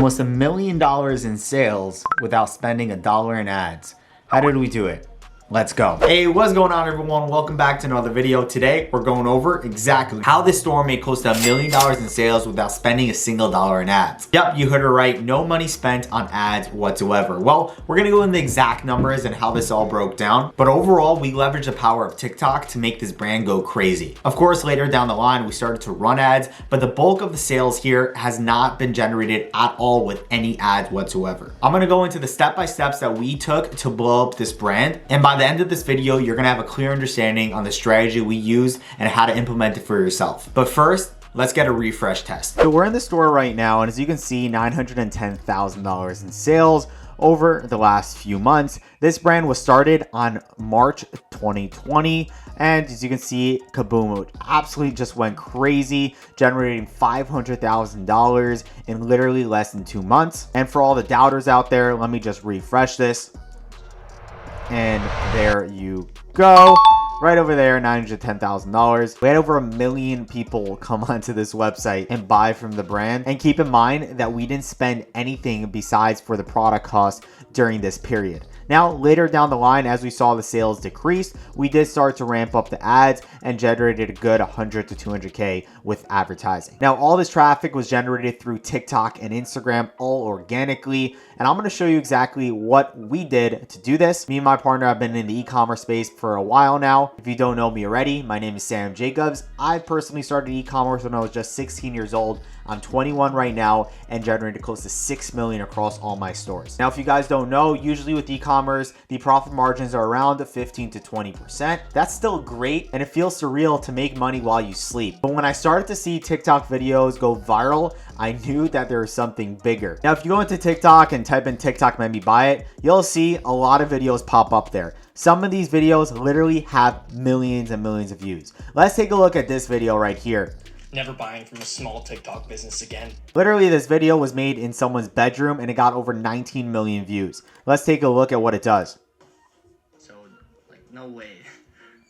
almost $1 million in sales without spending $1 in ads. How did we do it? Let's go. Hey, what's going on everyone? Welcome back to another video. Today, we're going over exactly how this store made close to $1 million in sales without spending a single dollar in ads. Yep, you heard it right. No money spent on ads whatsoever. Well, we're gonna go into the exact numbers and how this all broke down. But overall, we leveraged the power of TikTok to make this brand go crazy. Of course, later down the line, we started to run ads, but the bulk of the sales here has not been generated at all with any ads whatsoever. I'm gonna go into the step-by-steps that we took to blow up this brand. And by the end of this video, you're gonna have a clear understanding on the strategy we used and how to implement it for yourself. But first, let's get a refresh test. So we're in the store right now, and as you can see, $910,000 in sales over the last few months. This brand was started on March 2020. And as you can see, kaboom, it absolutely just went crazy, generating $500,000 in literally less than 2 months. And for all the doubters out there, let me just refresh this. And there you go. Right over there, $910,000. We had over 1 million people come onto this website and buy from the brand. And keep in mind that we didn't spend anything besides for the product cost during this period. Now, later down the line, as we saw the sales decrease, we did start to ramp up the ads and generated a good 100 to 200K with advertising. Now, all this traffic was generated through TikTok and Instagram, all organically. And I'm going to show you exactly what we did to do this. Me and my partner have been in the e-commerce space for a while now. If you don't know me already, my name is Sam Jacobs. I personally started e-commerce when I was just 16 years old. I'm 21 right now and generated close to 6 million across all my stores. Now, if you guys don't know, usually with e-commerce, the profit margins are around 15 to 20%. That's still great, and it feels surreal to make money while you sleep. But when I started to see TikTok videos go viral, I knew that there was something bigger. Now, if you go into TikTok and type in TikTok made me buy it, you'll see a lot of videos pop up there. Some of these videos literally have millions and millions of views. Let's take a look at this video right here. Never buying from a small TikTok business again. Literally, this video was made in someone's bedroom and it got over 19 million views. Let's take a look at what it does. So, like, no way.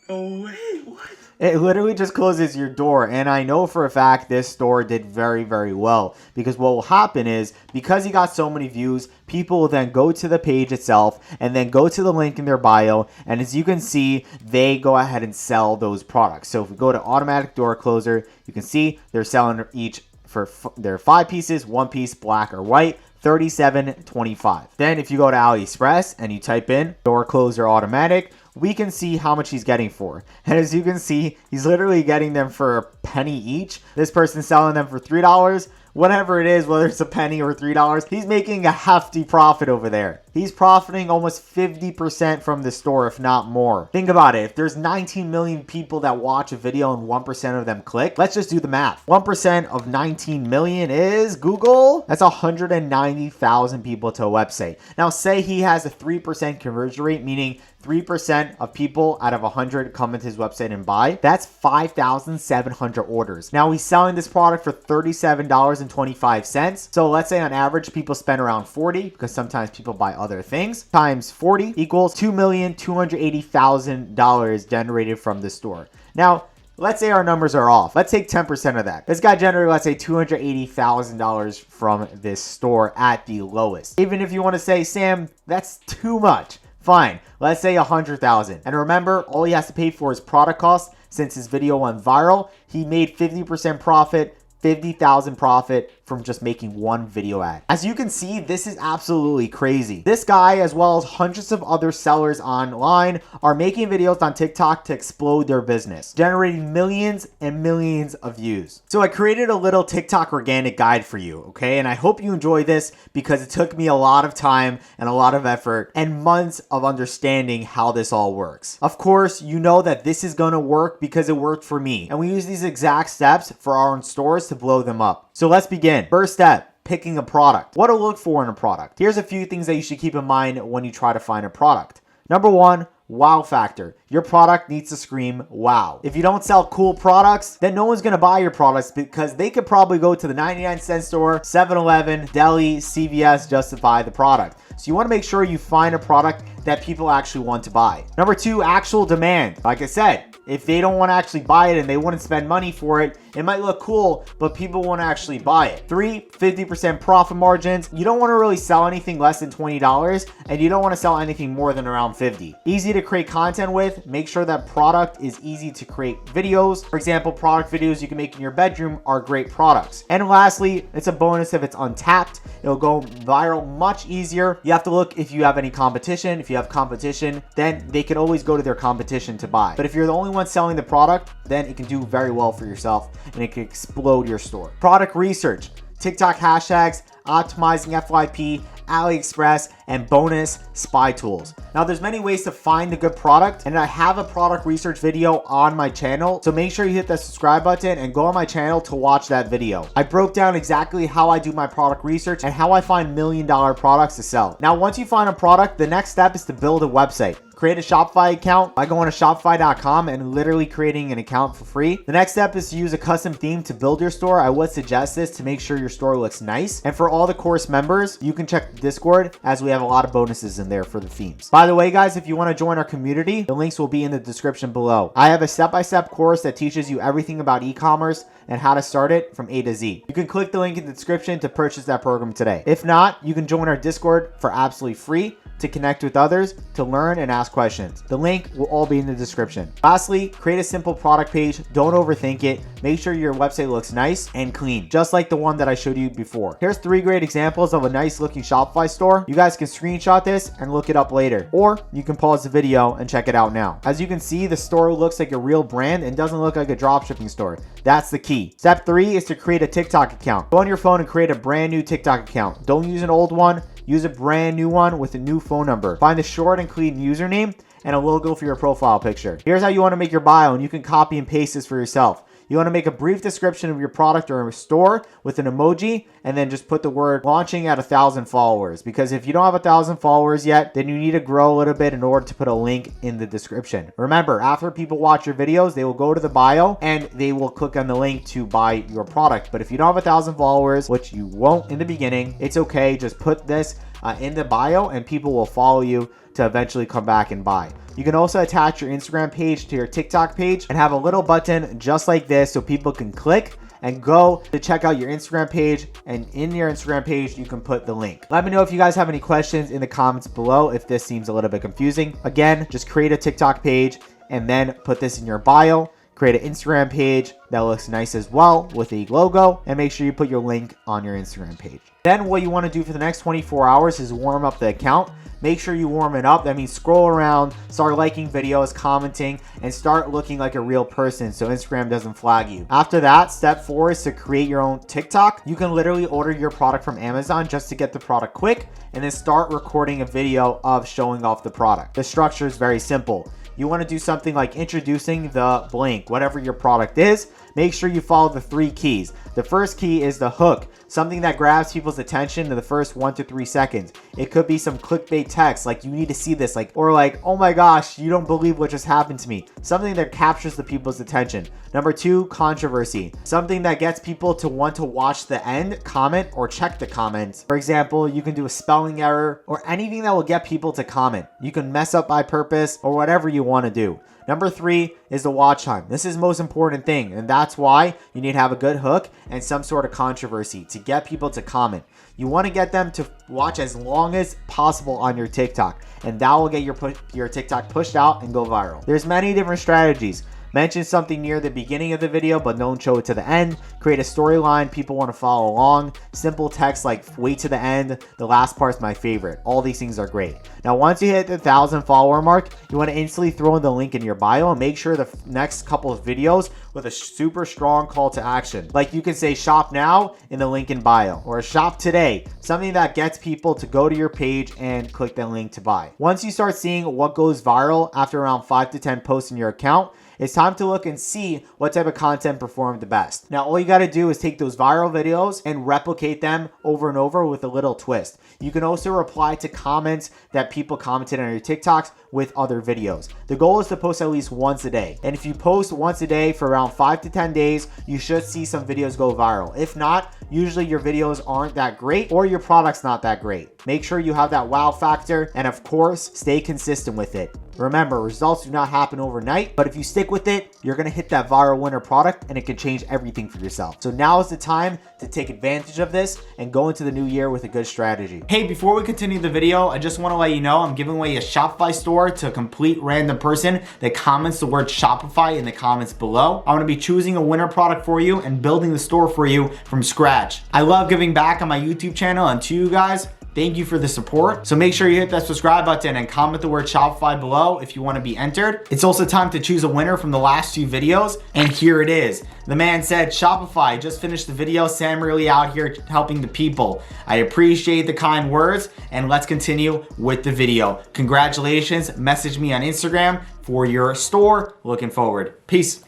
No way, what? It literally just closes your door, and I know for a fact this store did very, very well, because what will happen is, because he got so many views, people will then go to the page itself and then go to the link in their bio, and as you can see, they go ahead and sell those products. So if we go to automatic door closer, you can see they're selling each for their 5 pieces, 1 piece black or white, $37.25. Then if you go to AliExpress and you type in door closer automatic, we can see how much he's getting for. And as you can see, he's literally getting them for a penny each. This person's selling them for $3. Whatever it is, whether it's a penny or $3, he's making a hefty profit over there. He's profiting almost 50% from the store, if not more. Think about it. If there's 19 million people that watch a video and 1% of them click, let's just do the math. 1% of 19 million is Google. That's 190,000 people to a website. Now, say he has a 3% conversion rate, meaning 3% of people out of 100 come into his website and buy. That's 5,700 orders. Now, he's selling this product for $37.25. So let's say on average, people spend around 40, because sometimes people buy other things, times 40 equals $2,280,000 generated from the store. Now, let's say our numbers are off. Let's take 10% of that. This guy generated, let's say, $280,000 from this store at the lowest. Even if you want to say, Sam, that's too much. Fine, let's say 100,000. And remember, all he has to pay for is product cost. Since his video went viral, he made 50% profit, 50,000 profit from just making one video ad. As you can see, this is absolutely crazy. This guy, as well as hundreds of other sellers online, are making videos on TikTok to explode their business, generating millions and millions of views. So I created a little TikTok organic guide for you, okay? And I hope you enjoy this, because it took me a lot of time and a lot of effort and months of understanding how this all works. Of course, you know that this is gonna work because it worked for me. And we use these exact steps for our own stores to blow them up. So let's begin. First step, picking a product. What to look for in a product. Here's a few things that you should keep in mind when you try to find a product. Number 1, wow factor. Your product needs to scream wow. If you don't sell cool products, then no one's gonna buy your products, because they could probably go to the 99-cent store, 7-Eleven, deli, CVS just to buy the product. So you wanna make sure you find a product that people actually want to buy. Number 2, actual demand. Like I said, if they don't want to actually buy it and they wouldn't spend money for it, It might look cool, but people won't actually buy it. 3, 50% profit margins. You don't want to really sell anything less than $20, and you don't want to sell anything more than around $50. Easy to create content with. Make sure that product is easy to create videos. For example, product videos you can make in your bedroom are great products. And lastly, it's a bonus if it's untapped. It'll go viral much easier. You have to look if you have any competition. If you have competition, then they can always go to their competition to buy. But if you're the only one selling the product, then it can do very well for yourself and it can explode your store. Product research, TikTok hashtags, optimizing FYP, AliExpress, and bonus spy tools. Now there's many ways to find a good product, and I have a product research video on my channel, so make sure you hit that subscribe button and go on my channel to watch that video. I broke down exactly how I do my product research and how I find $1 million products to sell. Now once you find a product, the next step is to build a website. Create a Shopify account by going to shopify.com and literally creating an account for free. The next step is to use a custom theme to build your store. I would suggest this to make sure your store looks nice. And for all the course members, you can check Discord as we have a lot of bonuses in there for the themes. By the way, guys, if you want to join our community, the links will be in the description below. I have a step-by-step course that teaches you everything about e-commerce and how to start it from A to Z. You can click the link in the description to purchase that program today. If not, you can join our Discord for absolutely free to connect with others, to learn and ask questions. The link will all be in the description. Lastly, create a simple product page. Don't overthink it. Make sure your website looks nice and clean, just like the one that I showed you before. Here's 3 great examples of a nice looking Shopify store. You guys can screenshot this and look it up later, or you can pause the video and check it out now. As you can see, the store looks like a real brand and doesn't look like a dropshipping store. That's the key. Step 3 is to create a TikTok account. Go on your phone and create a brand new TikTok account. Don't use an old one. Use a brand new one with a new phone number. Find a short and clean username and a logo for your profile picture. Here's how you want to make your bio, and you can copy and paste this for yourself. You want to make a brief description of your product or a store with an emoji, and then just put the word launching at 1,000 followers. Because if you don't have 1,000 followers yet, then you need to grow a little bit in order to put a link in the description. Remember, after people watch your videos, they will go to the bio and they will click on the link to buy your product. But if you don't have 1,000 followers, which you won't in the beginning, it's okay. Just put this in the bio and people will follow you to eventually come back and buy. You can also attach your Instagram page to your TikTok page and have a little button just like this so people can click and go to check out your Instagram page, and in your Instagram page you can put the link. Let me know if you guys have any questions in the comments below if this seems a little bit confusing. Again, just create a TikTok page and then put this in your bio. Create an Instagram page that looks nice as well with a logo, and make sure you put your link on your Instagram page. Then what you want to do for the next 24 hours is warm up the account. Make sure you warm it up. That means scroll around, start liking videos, commenting, and start looking like a real person so Instagram doesn't flag you. After that, step 4 is to create your own TikTok. You can literally order your product from Amazon just to get the product quick, and then start recording a video of showing off the product. The structure is very simple. You want to do something like introducing the blank, whatever your product is. Make sure you follow the 3 keys. The first key is the hook, something that grabs people's attention in the first 1 to 3 seconds. It could be some clickbait text like you need to see this, or oh my gosh, you don't believe what just happened to me. Something that captures the people's attention. Number 2, controversy. Something that gets people to want to watch the end, comment, or check the comments. For example, you can do a spelling error or anything that will get people to comment. You can mess up by purpose or whatever you want to do. Number 3 is the watch time. This is the most important thing, and that's why you need to have a good hook and some sort of controversy to get people to comment. You want to get them to watch as long as possible on your TikTok, and that will get your TikTok pushed out and go viral. There's many different strategies. Mention something near the beginning of the video, but don't show it to the end. Create a storyline people want to follow along. Simple text like wait to the end. The last part's my favorite. All these things are great. Now, once you hit the 1,000 follower mark, you want to instantly throw in the link in your bio and make sure the next couple of videos with a super strong call to action. Like you can say shop now in the link in bio, or shop today. Something that gets people to go to your page and click the link to buy. Once you start seeing what goes viral after around 5 to 10 posts in your account, it's time to look and see what type of content performed the best. Now, all you got to do is take those viral videos and replicate them over and over with a little twist. You can also reply to comments that people commented on your TikToks with other videos. The goal is to post at least once a day. And if you post once a day for around 5 to 10 days, you should see some videos go viral. If not, usually your videos aren't that great or your product's not that great. Make sure you have that wow factor, and of course, stay consistent with it. Remember, results do not happen overnight, but if you stick stick with it, you're gonna hit that viral winner product and it can change everything for yourself. So now is the time to take advantage of this and go into the new year with a good strategy. Hey, before we continue the video, I just wanna let you know I'm giving away a Shopify store to a complete random person that comments the word Shopify in the comments below. I'm gonna be choosing a winner product for you and building the store for you from scratch. I love giving back on my YouTube channel, and to you guys, thank you for the support. So make sure you hit that subscribe button and comment the word Shopify below if you want to be entered. It's also time to choose a winner from the last 2 videos, and here it is. The man said, Shopify, just finished the video. Sam really out here helping the people. I appreciate the kind words, and let's continue with the video. Congratulations. Message me on Instagram for your store. Looking forward. Peace.